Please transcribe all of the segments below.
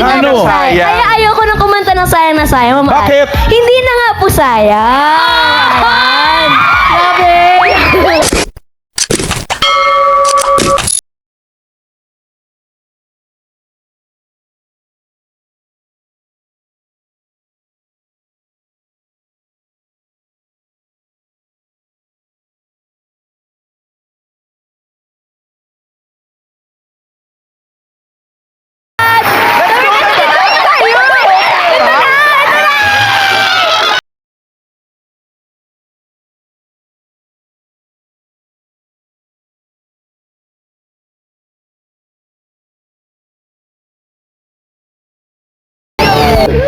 Ano? Kaya ayoko nang kumanta ng sayang na sayang. Mama. Bakit? Hindi na nga po sayang. Ayan. Grabe.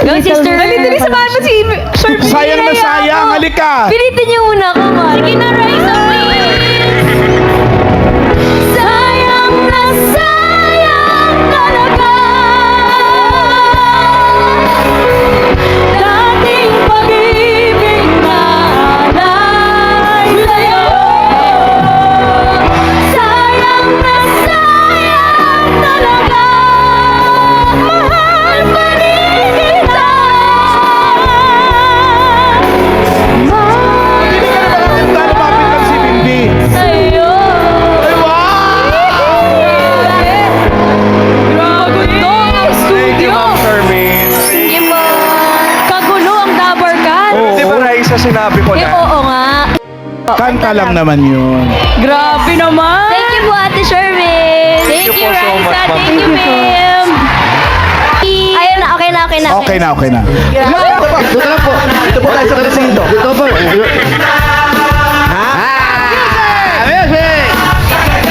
Go, sister. Dali, samahan mo si Sir. Sayang na sayang, halika. Pilitin niyo muna ako, man. Sige na, Raisa, please. Sayang na sayang talaga. Dating pag-ibig na alay sa'yo. Sayang na sayang talaga. Mahal pa rin kita. Hindi ka na makakanta, lumapit lang si Bimbi. Sa'yo. Ay, wow! Grabe to ang studio. Hermes. Sige po. Kagulo ang Dabber Cat. Oo. Di ba, Raisa, sinabi ko Eh, na? oo nga. Kanta lang naman yun. Grabe naman. Thank you po, Ate Sherwin. Thank you po so much, ma'am. Thank you, ma'am. Ayun na, okay na. Okay na, okay na. Dito lang po. Dito po tayo sa presinto. Dito po. Music!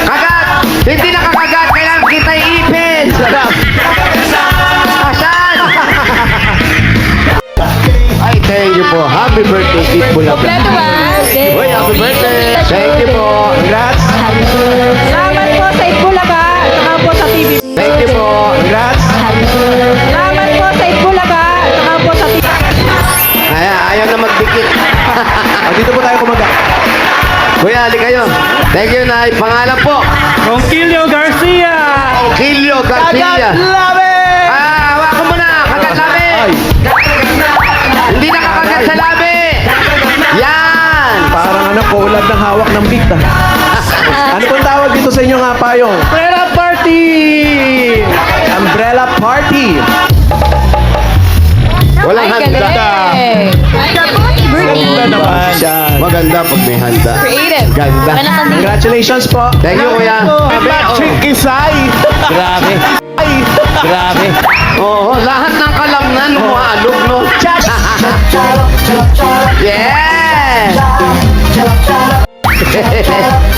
Kagat! Hindi nakakagat. Kailangan kita ipin. Asan? Ay, thank you po. Happy birthday, Kit Bulaga. Kompleto ba? Uy, happy birthday. Thank you po. Congrats. Salamat po sa Itbulaga at saka po sa TV. Thank you po. Congrats. Salamat po sa Itbulaga at saka po sa TV. Ayaw na magdikit. Dito po tayo kumagat. Kuya, halik kayo. Thank you, Nay. Pangalan po. Ronquillo Garcia! Kilio Garcia. Hawakan mo na. Kagat labi. Hindi nakakagat sa labi. Yan. Parang ano, kuulad ng hawak ng big ta. Ano pong tawag dito sa inyo nga payong? Umbrella party. Umbrella Party! Walang handa. Ganda naman. Maganda pag may handa. Creative. Ganda. Congratulations po! Thank you, kuya. Patrick Isay. Grabe. Grabe. Oo, lahat ng kalamnan humaalog, no? Yeah!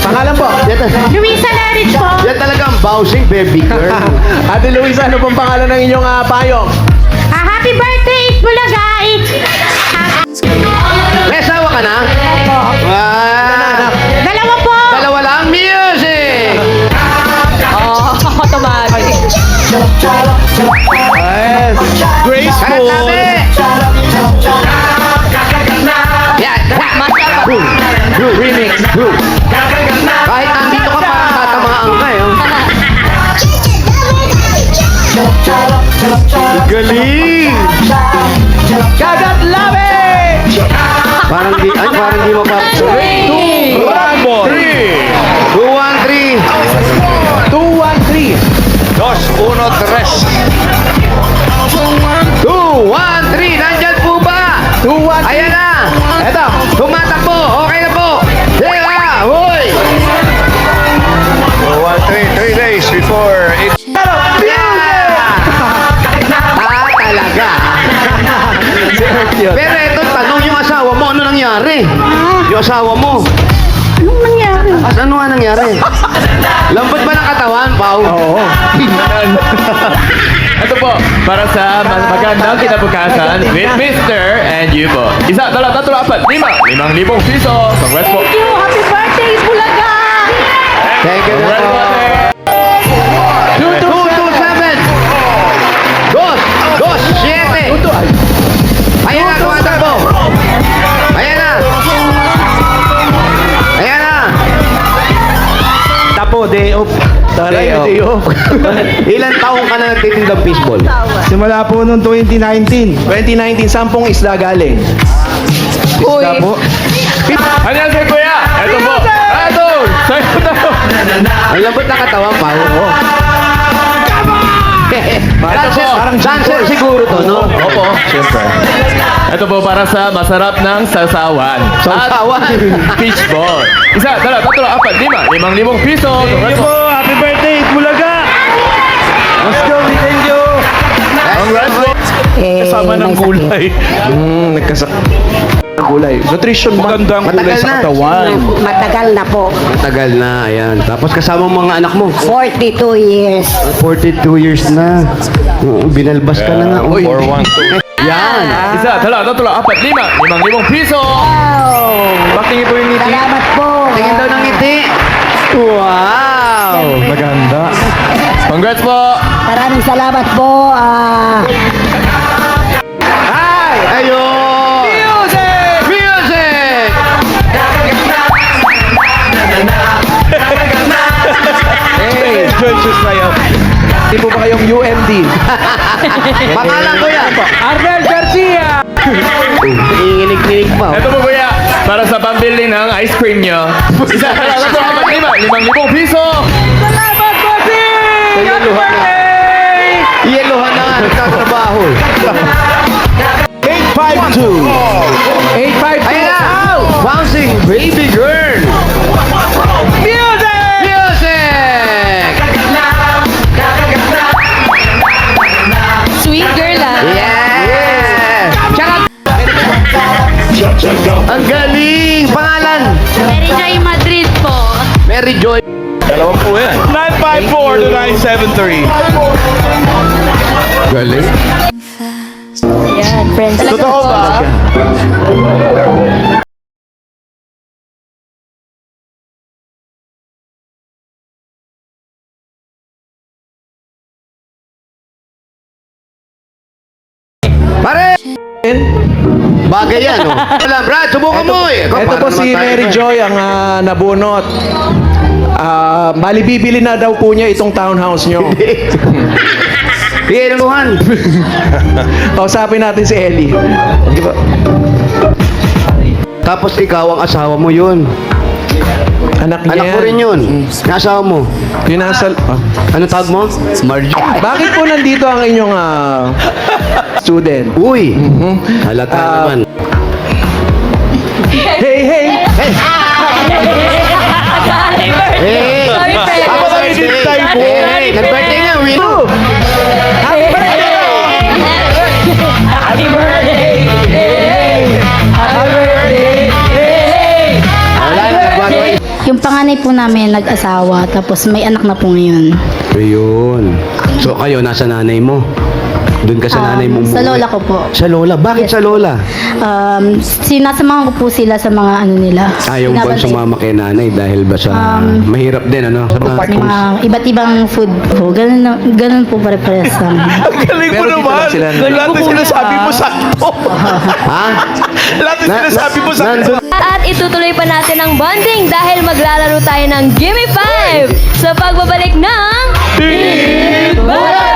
Pangalan po? Luisa Larich po. Yan talagang bouncing baby girl. Ate Luisa, ano pong pangalan ng inyong payong? Happy birthday, Itbulaga. May asawa ka na? Ah, Dalawa po. dalawa lang. Music! Automatic. Yes! Kagat Graceful. nabi! Yan! Remix! Kahit nandito ka parang tatamaan ka eh. Galing. Kagat labi! Parang di mapapatuloy. Ramon. 2, 1, 3. 2, 1, 3! Dos, uno, tres. 2, 1, 3. Nandyan po ba? 2, 1, 3! Ayan na! Eto! Tumatakbo! Okay na po! Teka! Hoy! 3 days before it... Talaga! Pero ito, tanong yung asawa mo, ano nangyari? Yung asawa mo. Anong nangyari? Ano nga nangyari? Lambot ba ng katawan, Pao? Oo. Ito po, para sa mas magandang kinabukasan with Mr. and you po. Isa, dalawa, tatlo, apat, lima. 5,000 piso. Congrats po. Thank you. Happy birthday, Itbulaga. Thank you na Congrats po. po, ate. 2, 2, 7. 2, 7. Ayan na, tumatakbo. Ayan na. Ayan na. Tapo, de, Taray, Day Day off. Ilan taong ka na nagtitindang fishball? Simula po noong 2019. 2019, sampung isla galing. Isla po. Ano yan si Kuya? Ito po. Ito. Sa'yo na. Ang lambot na katawan, Pao. Parang Dancer siguro to, no? Opo, siyempre. Ito po para sa masarap ng sasawan. Sasawan. At fishball. Isa, dalawa, tatlo, apat, lima. 5,000 piso. Thank you po. Happy birthday, Bulaga. Let's go. Thank you. Congrats po. Kasama ng gulay. Nagkasak... Kulay. Nutrition month. Magandang kulay Matagal sa na. katawan. Matagal na po. Matagal na, ayan. Tapos kasama ang mga anak mo. 42 years. 42 years na. Oo, binalbas ka na nga. Uy. 412. Yan. Isa, dalawa, tatlo, apat, lima. 5,000 piso. Patingin po yung ngiti. Salamat po. Tingin daw ng ngiti. Wow. Maganda. Congrats po. Maraming salamat po. Ay! Ayun! Music! Music! Hey, Choices na yan. di po ba kayong UMD? Pangalan ko yan. Arnel Garcia! Nanginginig-nginig pa. Ito po kuya, para sa pambili ng ice cream nyo. Isa, dalawa, tatlo, apat, lima. 5,000 piso. Salamat, bossing! Yeluhan na. Yeluhan na nga. Nagtatrabaho. 852. 852! Ayan na. Bouncing baby girl. Music! Music! Sweet girl ah. Yeah! Tsaka... Ang galing! Pangalan? Mary Joy Madrid po. Mary Joy. Dalawang po yan. 954 to 973. Galing. Yan, friends. Totoo ba? Pare! Bagay yan, oh. Wala, Brad, subukan mo eh. Ito po si Mary Joy ang nabunot. Bali, bibili na daw po niya itong townhouse nyo. Iyeluhan. Kausapin natin si Ellie. Di ba? Tapos ikaw ang asawa mo yun. Anak niya. Anak mo rin yun. Yung asawa mo. Pinasal... Ano tawag mo? Margie. Bakit po nandito ang inyong student? Uy! Halata naman. Hey, hey! Hey! Hey! Sorry, friends. Ako Happy birthday po. Hey! Nag-birthday na, Wino! Happy birthday! Happy birthday! Happy birthday! Wala na, nagwagway. Yung panganay po namin nag-asawa, tapos may anak na po ngayon. Ayun. So kayo, nasa nanay mo? Doon ka sa nanay mo Sa umuwi? lola ko po. Sa lola? Bakit sa lola? Sinasamahan ko po sila sa mga ano nila. Ayaw mo bang Binabantay- sumama kay nanay dahil ba sa mahirap din, ano? Sa mga Yung mga iba't ibang food po. Ganun po pare-pares namin. Galing mo Pero dito naman. lang sila. Lahat na sinasabi mo sakto. Ha? Lahat na sinasabi mo sakto. Nandun At itutuloy pa natin ang bonding dahil maglalaro tayo ng Gimme 5 sa pagbabalik ng Team Bulaga!